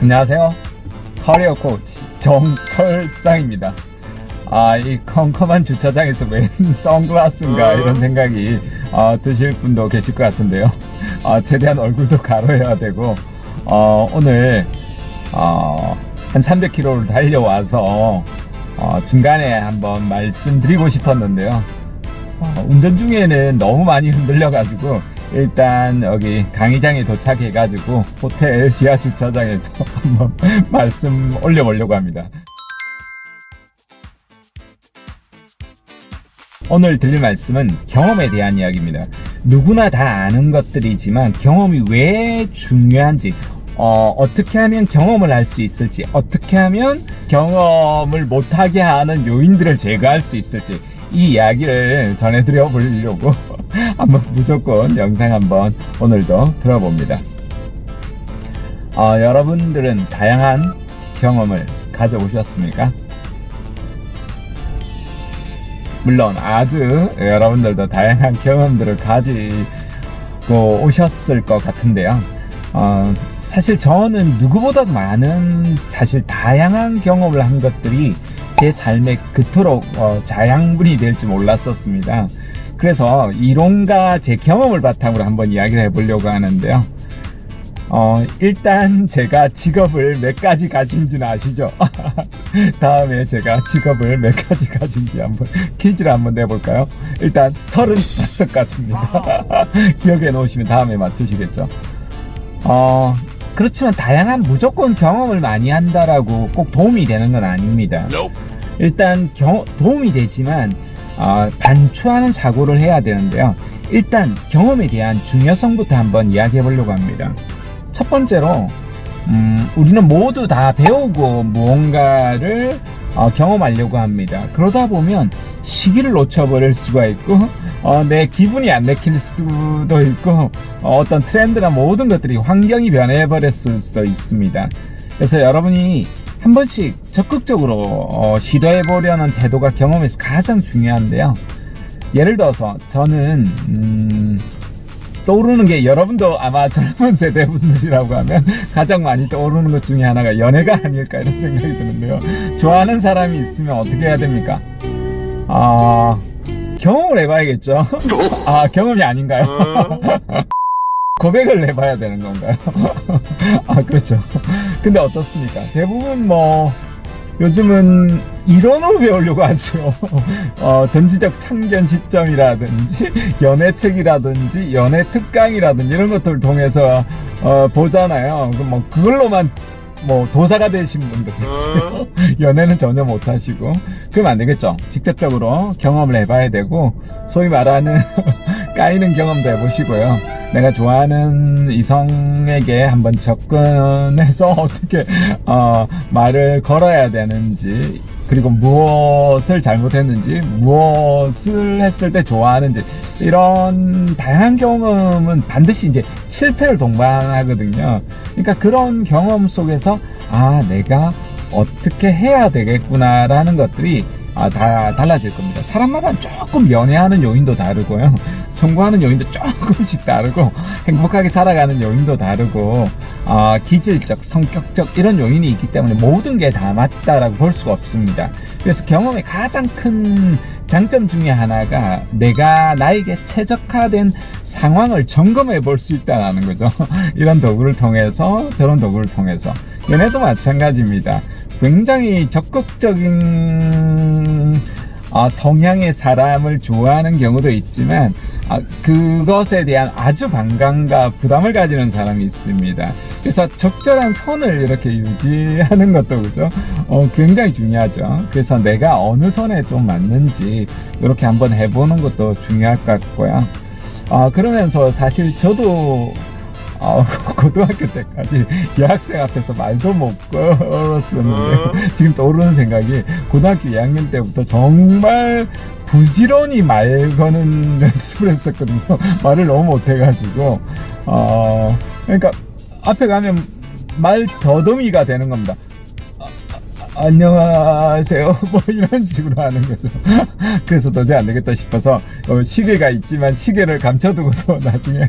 안녕하세요. 커리어 코치 정철상입니다. 이 컴컴한 주차장에서 웬 선글라스인가 이런 생각이 드실 분도 계실 것 같은데요. 최대한 얼굴도 가려야 되고 오늘 한 300km를 달려와서 중간에 한번 말씀드리고 싶었는데요. 운전 중에는 너무 많이 흔들려가지고 일단 여기 강의장에 도착해가지고 호텔 지하 주차장에서 한번 말씀 올려보려고 합니다. 오늘 드릴 말씀은 경험에 대한 이야기입니다. 누구나 다 아는 것들이지만 경험이 왜 중요한지, 어떻게 하면 경험을 할 수 있을지, 어떻게 하면 경험을 못하게 하는 요인들을 제거할 수 있을지, 이 이야기를 전해드려 보려고 한번 무조건 영상 한번 오늘도 들어봅니다. 여러분들은 다양한 경험을 가져오셨습니까? 물론 아주 여러분들도 다양한 경험들을 가지고 오셨을 것 같은데요. 사실 저는 누구보다도 많은 사실 다양한 경험을 한 것들이 제 삶에 그토록 자양분이 될 줄 몰랐었습니다. 그래서 이론과 제 경험을 바탕으로 한번 이야기를 해보려고 하는데요. 일단 제가 직업을 몇 가지 가진지는 아시죠? 다음에 제가 직업을 몇 가지 가진지 한번 퀴즈를 한번 내볼까요? 일단 35가지입니다. 기억해 놓으시면 다음에 맞추시겠죠? 그렇지만 다양한 무조건 경험을 많이 한다라고 꼭 도움이 되는 건 아닙니다. 일단 도움이 되지만 반추하는 사고를 해야 되는데요. 일단 경험에 대한 중요성부터 한번 이야기해 보려고 합니다. 첫 번째로 우리는 모두 다 배우고 무언가를 경험하려고 합니다. 그러다 보면 시기를 놓쳐버릴 수가 있고 내 기분이 안 내킬 수도 있고 어떤 트렌드나 모든 것들이 환경이 변해버렸을 수도 있습니다. 그래서 여러분이 한 번씩 적극적으로 시도해보려는 태도가 경험에서 가장 중요한데요. 예를 들어서 저는 떠오르는 게, 여러분도 아마 젊은 세대분들이라고 하면 가장 많이 떠오르는 것 중에 하나가 연애가 아닐까 이런 생각이 드는데요. 좋아하는 사람이 있으면 어떻게 해야 됩니까? 경험을 해봐야겠죠. 경험이 아닌가요? 고백을 해봐야 되는 건가요? 그렇죠. 근데 어떻습니까? 대부분 요즘은 이론을 배우려고 하죠. 전지적 참견 시점이라든지 연애책이라든지 연애 특강이라든지 이런 것들을 통해서 보잖아요. 그걸로만 도사가 되신 분도 있어요. 연애는 전혀 못하시고. 그러면 안 되겠죠. 직접적으로 경험을 해봐야 되고, 소위 말하는 까이는 경험도 해보시고요. 내가 좋아하는 이성에게 한번 접근해서 어떻게 말을 걸어야 되는지, 그리고 무엇을 잘못했는지, 무엇을 했을 때 좋아하는지, 이런 다양한 경험은 반드시 이제 실패를 동반하거든요. 그러니까 그런 경험 속에서 내가 어떻게 해야 되겠구나라는 것들이 다 달라질 겁니다. 사람마다 조금 연애하는 요인도 다르고요. 성공하는 요인도 조금씩 다르고, 행복하게 살아가는 요인도 다르고, 기질적, 성격적 이런 요인이 있기 때문에 모든 게 다 맞다라고 볼 수가 없습니다. 그래서 경험의 가장 큰 장점 중에 하나가 내가 나에게 최적화된 상황을 점검해 볼 수 있다는 거죠. 이런 도구를 통해서, 저런 도구를 통해서. 연애도 마찬가지입니다. 굉장히 적극적인 성향의 사람을 좋아하는 경우도 있지만 그것에 대한 아주 반감과 부담을 가지는 사람이 있습니다. 그래서 적절한 선을 이렇게 유지하는 것도 그죠? 굉장히 중요하죠. 그래서 내가 어느 선에 좀 맞는지 이렇게 한번 해보는 것도 중요할 것 같고요. 그러면서 사실 저도 고등학교 때까지 여학생 앞에서 말도 못 걸었었는데 지금 떠오르는 생각이, 고등학교 2학년 때부터 정말 부지런히 말 거는 연습을 했었거든요. 말을 너무 못해가지고 그러니까 앞에 가면 말 더듬이가 되는 겁니다. 안녕하세요 뭐 이런 식으로 하는 거죠. 그래서 도저히 안 되겠다 싶어서 시계가 있지만 시계를 감춰두고서 나중에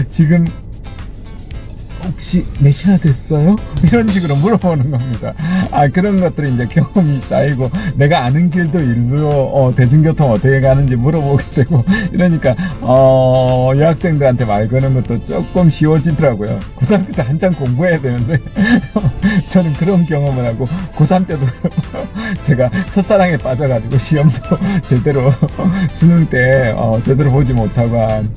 지금 혹시 몇이나 됐어요? 이런 식으로 물어보는 겁니다. 그런 것들이 이제 경험이 쌓이고 내가 아는 길도 일부러 대중교통 어떻게 가는지 물어보게 되고 이러니까 여학생들한테 말 거는 것도 조금 쉬워지더라고요. 고등학교 때 한참 공부해야 되는데 저는 그런 경험을 하고 고3 때도 제가 첫사랑에 빠져가지고 시험도 제대로 수능 때 제대로 보지 못하고 한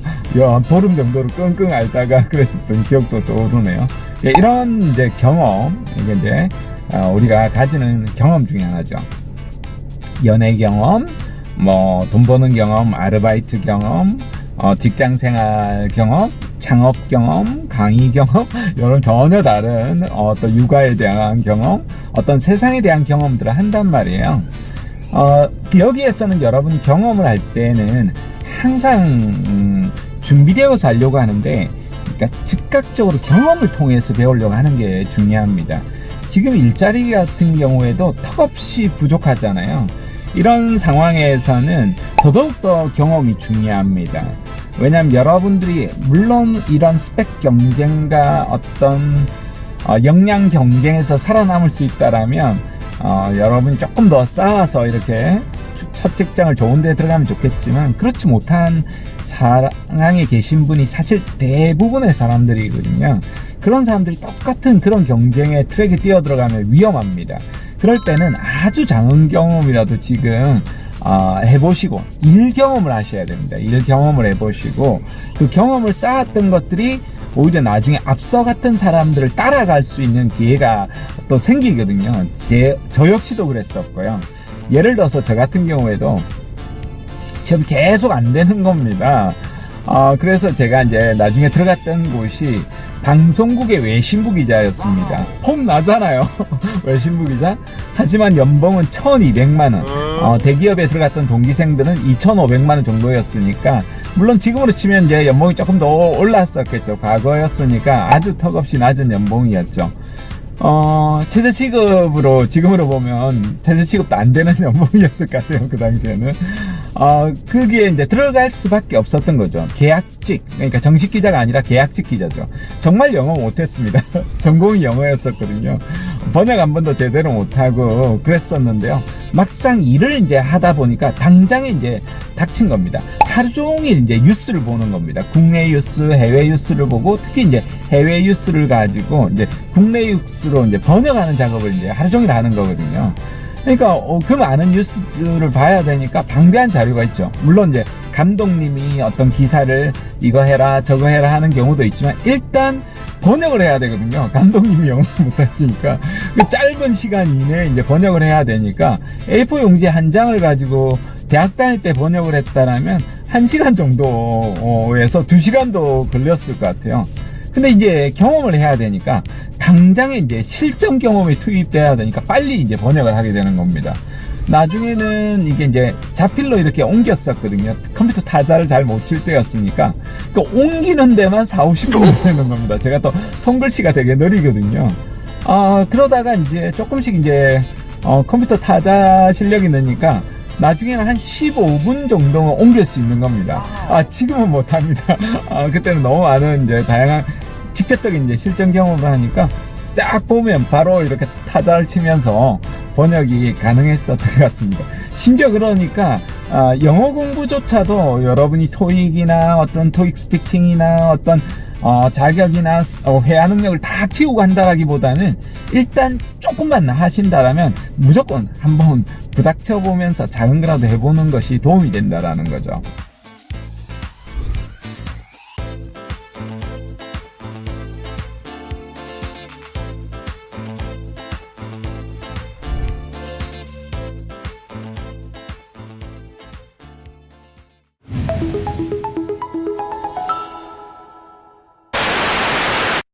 보름 정도로 끙끙 앓다가 그랬었던 기억도 떠오르네요. 이런 이제 경험, 이게 이제 우리가 가지는 경험 중에 하나죠. 연애 경험, 뭐 돈 버는 경험, 아르바이트 경험, 직장 생활 경험, 창업 경험, 강의 경험, 이런 전혀 다른 어떤 육아에 대한 경험, 어떤 세상에 대한 경험들을 한단 말이에요. 여기에서는 여러분이 경험을 할 때는 항상 준비되어서 하려고 하는데, 그러니까 즉각적으로 경험을 통해서 배우려고 하는 게 중요합니다. 지금 일자리 같은 경우에도 턱없이 부족하잖아요. 이런 상황에서는 더더욱더 경험이 중요합니다. 왜냐하면 여러분들이 물론 이런 스펙 경쟁과 어떤 역량 경쟁에서 살아남을 수 있다라면 여러분이 조금 더 쌓아서 이렇게 첫 직장을 좋은 데 들어가면 좋겠지만, 그렇지 못한 상황에 계신 분이 사실 대부분의 사람들이거든요. 그런 사람들이 똑같은 그런 경쟁의 트랙에 뛰어 들어가면 위험합니다. 그럴 때는 아주 작은 경험이라도 지금 해보시고 일 경험을 하셔야 됩니다. 일 경험을 해보시고 그 경험을 쌓았던 것들이 오히려 나중에 앞서 갔던 사람들을 따라갈 수 있는 기회가 또 생기거든요. 저 역시도 그랬었고요. 예를 들어서 저 같은 경우에도 지금 계속 안 되는 겁니다. 그래서 제가 이제 나중에 들어갔던 곳이 방송국의 외신부 기자였습니다. 폼 나잖아요. 외신부 기자. 하지만 연봉은 1200만원. 대기업에 들어갔던 동기생들은 2500만원 정도였으니까, 물론 지금으로 치면 이제 연봉이 조금 더 올랐었겠죠. 과거였으니까 아주 턱없이 낮은 연봉이었죠. 최저시급으로 지금으로 보면 최저시급도 안 되는 연봉이었을 것 같아요. 그 당시에는. 거기에 이제 들어갈 수밖에 없었던 거죠. 계약직, 그러니까 정식 기자가 아니라 계약직 기자죠. 정말 영어 못했습니다. 전공이 영어였었거든요. 번역 한 번도 제대로 못하고 그랬었는데요. 막상 일을 이제 하다 보니까 당장에 이제 닥친 겁니다. 하루 종일 이제 뉴스를 보는 겁니다. 국내 뉴스, 해외 뉴스를 보고, 특히 이제 해외 뉴스를 가지고 이제 국내 뉴스로 이제 번역하는 작업을 이제 하루 종일 하는 거거든요. 그러니까 그 많은 뉴스를 봐야 되니까 방대한 자료가 있죠. 물론 이제 감독님이 어떤 기사를 이거 해라 저거 해라 하는 경우도 있지만, 일단 번역을 해야 되거든요. 감독님이 영어 못하시니까 그 짧은 시간 이내에 이제 번역을 해야 되니까, A4 용지 한 장을 가지고 대학 다닐 때 번역을 했다라면 1시간 정도에서 2시간도 걸렸을 것 같아요. 근데 이제 경험을 해야 되니까 당장에 이제 실전 경험이 투입돼야 되니까 빨리 이제 번역을 하게 되는 겁니다. 나중에는 이게 이제 자필로 이렇게 옮겼었거든요. 컴퓨터 타자를 잘 못 칠 때였으니까 그 옮기는 데만 40-50분 걸리는 겁니다. 제가 또 손글씨가 되게 느리거든요. 그러다가 이제 조금씩 이제 컴퓨터 타자 실력이 느니까 나중에는 한 15분 정도는 옮길 수 있는 겁니다. 지금은 못합니다. 그때는 너무 많은 이제 다양한 직접적인 이제 실전 경험을 하니까 딱 보면 바로 이렇게 타자를 치면서 번역이 가능했었던 것 같습니다. 심지어 그러니까 영어 공부조차도 여러분이 토익이나 어떤 토익 스피킹이나 어떤 자격이나 회화 능력을 다 키우고 한다라기보다는 일단 조금만 하신다라면 무조건 한번 부닥쳐 보면서 작은 거라도 해보는 것이 도움이 된다라는 거죠.